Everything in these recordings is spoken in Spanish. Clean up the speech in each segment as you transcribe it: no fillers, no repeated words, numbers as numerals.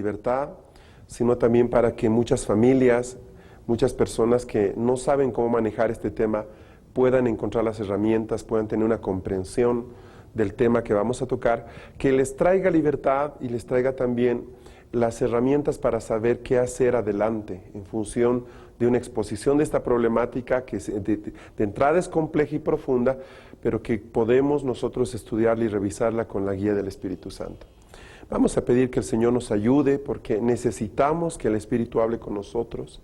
libertad, sino también para que muchas familias, muchas personas que no saben cómo manejar este tema, puedan encontrar las herramientas, puedan tener una comprensión del tema que vamos a tocar, que les traiga libertad y les traiga también las herramientas para saber qué hacer adelante en función de una exposición de esta problemática que de entrada es compleja y profunda, pero que podemos nosotros estudiarla y revisarla con la guía del Espíritu Santo. Vamos a pedir que el Señor nos ayude porque necesitamos que el Espíritu hable con nosotros,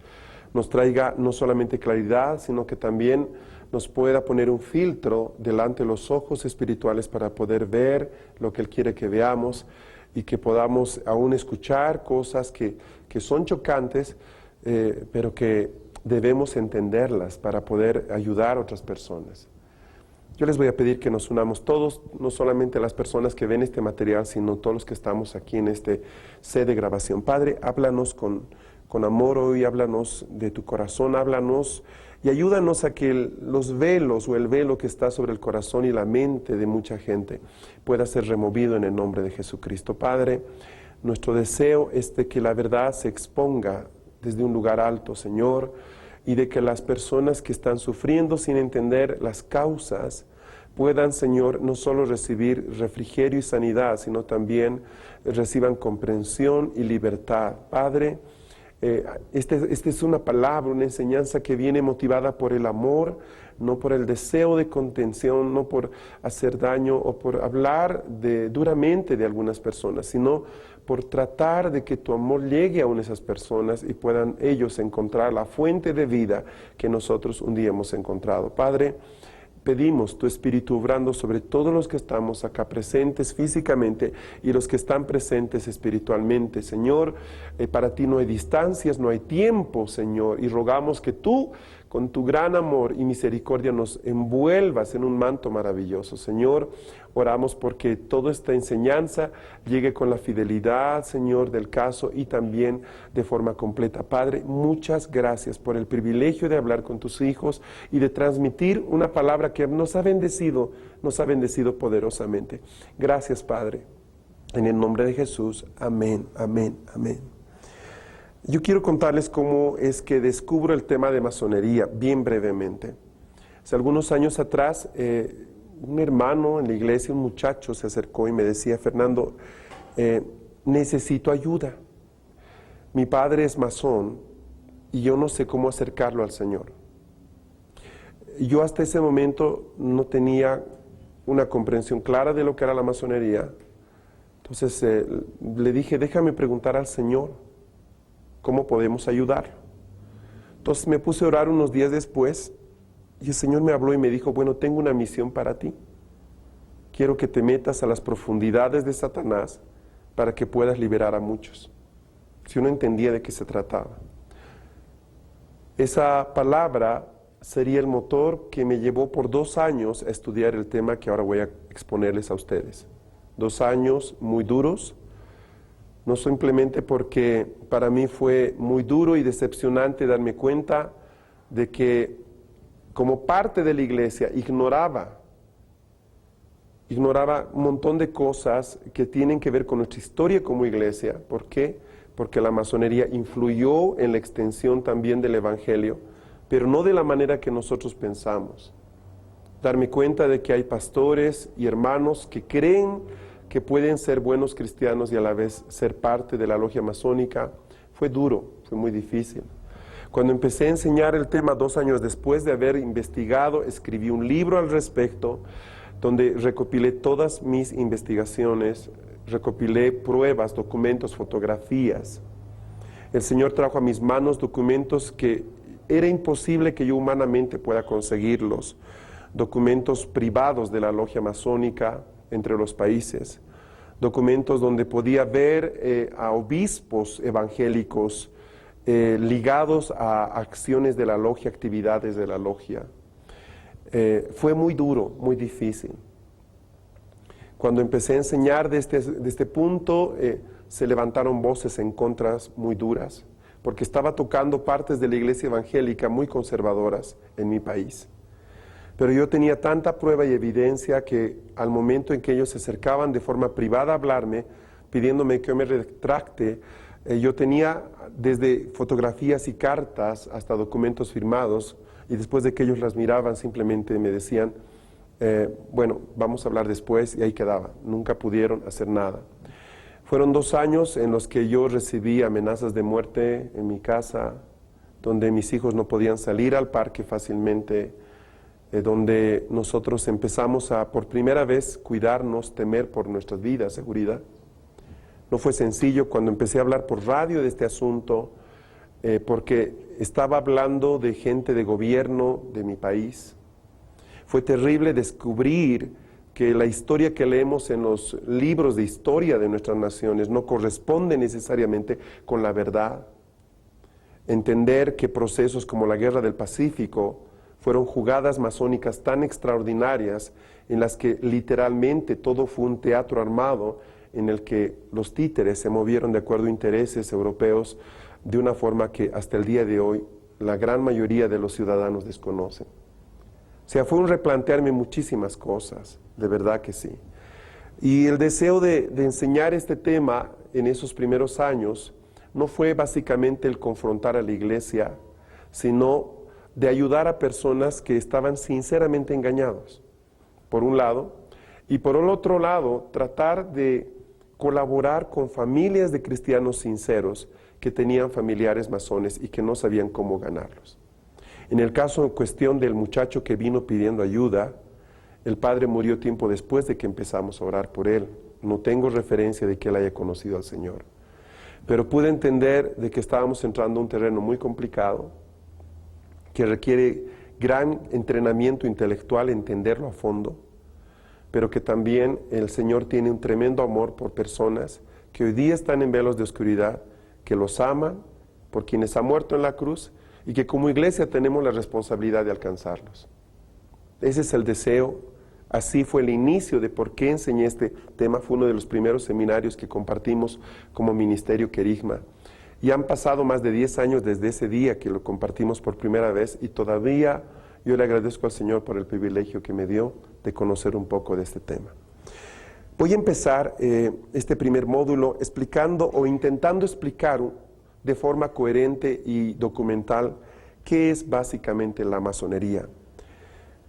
nos traiga no solamente claridad, sino que también nos pueda poner un filtro delante de los ojos espirituales para poder ver lo que Él quiere que veamos y que podamos aún escuchar cosas que son chocantes, pero que debemos entenderlas para poder ayudar a otras personas. Yo les voy a pedir que nos unamos todos, no solamente las personas que ven este material, sino todos los que estamos aquí en este set de grabación. Padre, háblanos con amor hoy, háblanos de tu corazón, háblanos y ayúdanos a que los velos o el velo que está sobre el corazón y la mente de mucha gente pueda ser removido en el nombre de Jesucristo. Padre, nuestro deseo es de que la verdad se exponga desde un lugar alto, Señor, y de que las personas que están sufriendo sin entender las causas puedan, Señor, no solo recibir refrigerio y sanidad, sino también reciban comprensión y libertad. Padre, esta es una palabra, una enseñanza que viene motivada por el amor, no por el deseo de contención, no por hacer daño o por hablar duramente de algunas personas, sino por tratar de que tu amor llegue a esas personas y puedan ellos encontrar la fuente de vida que nosotros un día hemos encontrado. Padre, pedimos tu Espíritu obrando sobre todos los que estamos acá presentes físicamente y los que están presentes espiritualmente. Señor, para ti no hay distancias, no hay tiempo, Señor, y rogamos que tú, con tu gran amor y misericordia, nos envuelvas en un manto maravilloso. Señor, oramos porque toda esta enseñanza llegue con la fidelidad, Señor, del caso y también de forma completa. Padre, muchas gracias por el privilegio de hablar con tus hijos y de transmitir una palabra que nos ha bendecido poderosamente. Gracias, Padre. En el nombre de Jesús. Amén, amén, amén. Yo quiero contarles cómo es que descubro el tema de masonería, bien brevemente. Hace algunos años atrás, un hermano en la iglesia, un muchacho, se acercó y me decía: Fernando, necesito ayuda. Mi padre es masón y yo no sé cómo acercarlo al Señor. Yo hasta ese momento no tenía una comprensión clara de lo que era la masonería. Entonces le dije: déjame preguntar al Señor cómo podemos ayudarlo. Entonces me puse a orar unos días después y el Señor me habló y me dijo: bueno, tengo una misión para ti. Quiero que te metas a las profundidades de Satanás para que puedas liberar a muchos. Si uno entendía de qué se trataba. Esa palabra sería el motor que me llevó por 2 años a estudiar el tema que ahora voy a exponerles a ustedes. 2 años muy duros, no simplemente porque para mí fue muy duro y decepcionante darme cuenta de que como parte de la iglesia ignoraba un montón de cosas que tienen que ver con nuestra historia como iglesia. ¿Por qué? Porque la masonería influyó en la extensión también del evangelio, pero no de la manera que nosotros pensamos. Darme cuenta de que hay pastores y hermanos que creen que pueden ser buenos cristianos y a la vez ser parte de la logia masónica, fue duro, fue muy difícil. Cuando empecé a enseñar el tema 2 años después de haber investigado, escribí un libro al respecto, donde recopilé todas mis investigaciones, recopilé pruebas, documentos, fotografías. El Señor trajo a mis manos documentos que era imposible que yo humanamente pueda conseguirlos, documentos privados de la logia masónica entre los países, documentos donde podía ver a obispos evangélicos ligados a acciones de la logia, actividades de la logia. Fue muy duro, muy difícil. Cuando empecé a enseñar de este punto, se levantaron voces en contra muy duras, porque estaba tocando partes de la iglesia evangélica muy conservadoras en mi país. Pero yo tenía tanta prueba y evidencia que al momento en que ellos se acercaban de forma privada a hablarme, pidiéndome que yo me retracte, Yo tenía desde fotografías y cartas hasta documentos firmados, y después de que ellos las miraban simplemente me decían, bueno, vamos a hablar después, y ahí quedaba. Nunca pudieron hacer nada. Fueron 2 años en los que yo recibí amenazas de muerte en mi casa, donde mis hijos no podían salir al parque fácilmente, donde nosotros empezamos a, por primera vez, cuidarnos, temer por nuestras vidas, seguridad. No fue sencillo cuando empecé a hablar por radio de este asunto, porque estaba hablando de gente de gobierno de mi país. Fue terrible descubrir que la historia que leemos en los libros de historia de nuestras naciones no corresponde necesariamente con la verdad. Entender que procesos como la Guerra del Pacífico fueron jugadas masónicas tan extraordinarias en las que literalmente todo fue un teatro armado en el que los títeres se movieron de acuerdo a intereses europeos de una forma que hasta el día de hoy la gran mayoría de los ciudadanos desconocen. O sea, fue un replantearme muchísimas cosas, de verdad que sí. Y el deseo de enseñar este tema en esos primeros años no fue básicamente el confrontar a la iglesia, sino de ayudar a personas que estaban sinceramente engañados, por un lado, y por el otro lado, tratar de colaborar con familias de cristianos sinceros que tenían familiares masones y que no sabían cómo ganarlos. En el caso en cuestión del muchacho que vino pidiendo ayuda, el padre murió tiempo después de que empezamos a orar por él. No tengo referencia de que él haya conocido al Señor. Pero pude entender de que estábamos entrando a un terreno muy complicado, que requiere gran entrenamiento intelectual, entenderlo a fondo, pero que también el Señor tiene un tremendo amor por personas que hoy día están en velos de oscuridad, que los aman, por quienes ha muerto en la cruz, y que como iglesia tenemos la responsabilidad de alcanzarlos. Ese es el deseo, así fue el inicio de por qué enseñé este tema, fue uno de los primeros seminarios que compartimos como Ministerio Querigma. Y han pasado más de 10 años desde ese día que lo compartimos por primera vez, y todavía yo le agradezco al Señor por el privilegio que me dio de conocer un poco de este tema. Voy a empezar este primer módulo explicando o intentando explicar de forma coherente y documental qué es básicamente la masonería.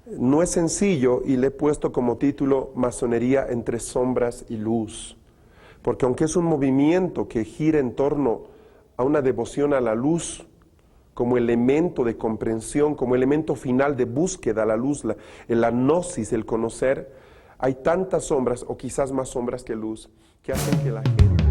No es sencillo y le he puesto como título Masonería entre sombras y luz, porque aunque es un movimiento que gira en torno a una devoción a la luz como elemento de comprensión, como elemento final de búsqueda a la luz, la gnosis, el conocer, hay tantas sombras o quizás más sombras que luz que hacen que la gente